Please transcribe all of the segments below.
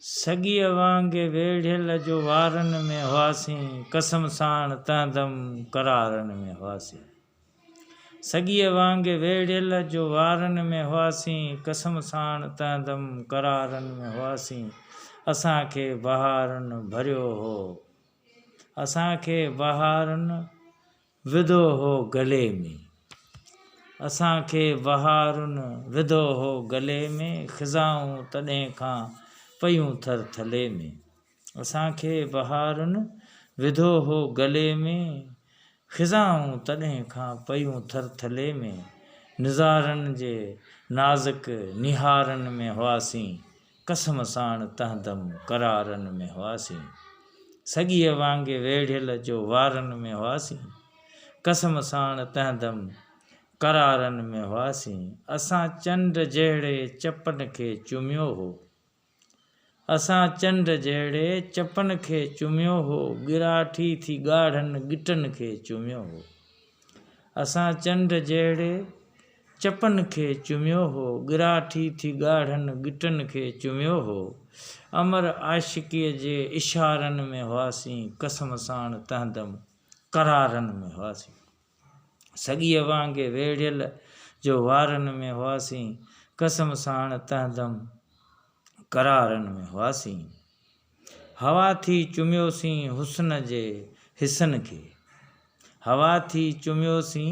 सॻीअ वांगे वेढ़ियल जो वारनि में हुआसीं, कसम साण तंहिंदम करारनि में हुआसीं। सॻीअ वांगे वेढ़ियल जो वारनि में हुआसीं, कसम साण तंहिंदम करारनि में हुआसीं। असांखे बहारनि भरियो हो, असांखे बहारनि विधो हो गले में, असांखे बहारुनि विधो हो गले में, ख़िज़ाऊं तॾहिं खां पयूं थर थले में। असांखे बहारुनि विधो हो गले में, ख़िज़ाऊं तॾहिं खां पयूं थर थले में। निज़ारनि जे नाज़ुक निहारनि में हुआसीं, कसम साण तंहिंदम करारनि में हुआसीं। सॻीअ वांगे वेढ़ियल जो वारनि में हुआसीं, कसम साण तंहिंदम करारनि में हुआसीं। असां चंड जहिड़े चपनि खे चुमियो हो, असां चंड जहिड़े चपनि खे चुमियो हो, गिराठी थी ॻाढ़नि गिटनि खे चुमियो हो। असां चंड जहिड़े चपनि खे चुमियो हो, गिराठी थी ॻाढ़नि गिटनि खे चुमियो हो। अमर आशिकीअ जे इशारनि में हुआसीं, कसम साण तंहिंदम करारनि में हुआसीं। सॻीअ वांगे वेढ़ियल जो वारनि में हुआसीं, कसम साण तंहिंदम करारनि में हुआसीं। हवा थी चुमियोसीं हुस्न जे हिस्सन खे, हवा थी चुमियोसीं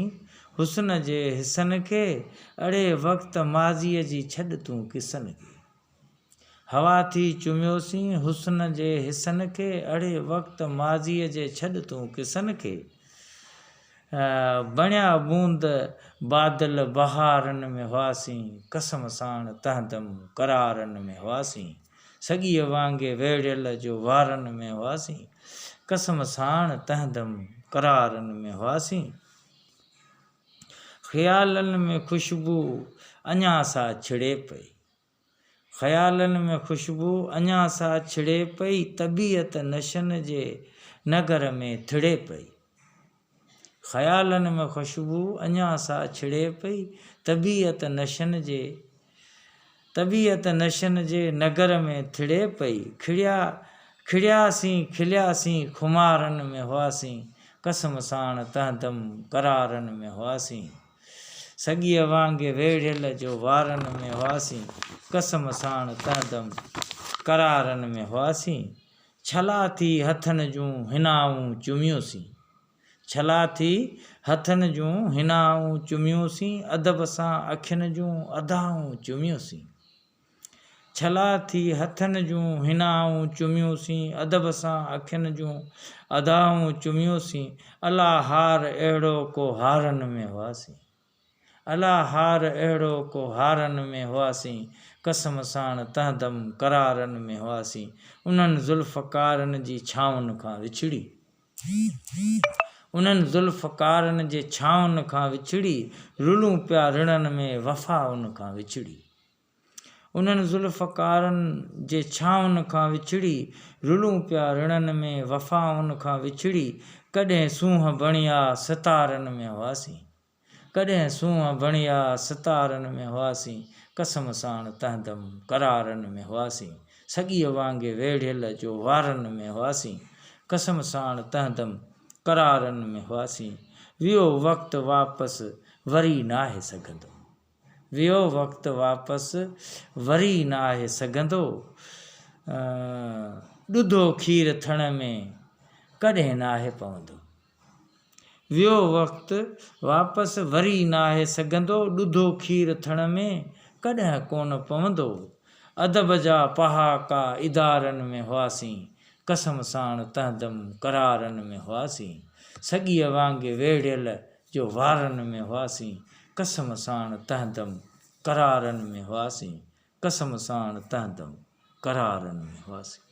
हुस्न जे हिस्सन खे, अड़े वक़्त माज़ीअ जी छॾ तूं किसन खे। हवा थी चुमियोसीं हुस्न जे हिस्सन खे, अड़े वक़्त माज़ीअ जे छॾ तूं किसन खे। बणिया बूंद बादल बहारनि में हुआसीं, कसम साण तंहिंदम करारनि में हुआसीं। सॻीअ वांगे वेढ़ियल जो वारनि में हुआसीं, कसम साण तंहिंदम करारनि में हुआसीं। ख़्यालनि में ख़ुशबू अञा सा छिड़े पई, ख़्यालनि में ख़ुशबू अञा सा छिड़े पई, तबीयत नशनि जे नगर में थिड़े पई। ख़्यालनि में ख़ुशबू अञा सा छिड़े पई, तबीयत नशनि जे नगर में थिड़े पई। खिड़ियासीं खुमारनि में हुआसीं, कसम साण तंहिंदम करारनि में हुआसीं। सॻीअ वांगे वेढ़ियल जो वारनि में हुआसीं, कसम साण तंहिंदम करारनि में हुआसीं। छला थी हथनि जूं हिनाऊं चुमियोसीं, छला थी हथनि जूं हिनाऊं चुमियोसीं, अदब सां अखियुनि जूं अदाऊं चुमियोसीं। छला थी हथनि जूं हिनाऊं चुमियोसीं, अदब सां अखियुनि जूं अदाऊं चुमियोसीं। अला हार अहिड़ो को हारनि में हुआसीं, अला हार अहिड़ो को हारनि में हुआसीं, कसम साण तंहिंदम करारनि में हुआसीं। उन्हनि ज़ुल्फ़कारनि जी छाउनि खां विछड़ी, उन्हनि ज़ुल्फ़कारनि जे छाउनि खां विछड़ी, रुलूं पिया रिणनि में वफ़ा उन खां विछड़ी। उन्हनि ज़ुल्फ़कारनि जे छाउनि खां विछड़ी, रुलूं पिया रिणनि में वफ़ा उन खां विछड़ी। कॾहिं सूंहं बणिया सितारनि में हुआसीं, कॾहिं सूंहं बणिया सितारनि में हुआसीं, कसम साण तंहिंदम करारनि में हुआसीं। सॻीअ वांगे वेढ़ियल जो वारनि में हुआसीं, कसम साण तंहिंदम करारनि में हुआसीं। वियो वक़्तु वापसि वरी नाहे सघंदो, वियो वक़्तु वापसि वरी नाहे सघंदो। ॾुधो खीर थण में कॾहिं नाहे पवंदो, वियो वक़्तु वापसि वरी नाहे सघंदो। ॾुधो खीर थण में कॾहिं कोन पवंदो। अदब जा पहाका इदारनि में हुआसीं, कसम साण तंहिंदम करारनि में हुआसीं। सॻीअ वांगे वेढ़ियल जो वारनि में हुआसीं, कसम साण तंहिंदम करारनि में हुआसीं, कसम साण तंहिंदम करारनि में हुआसीं।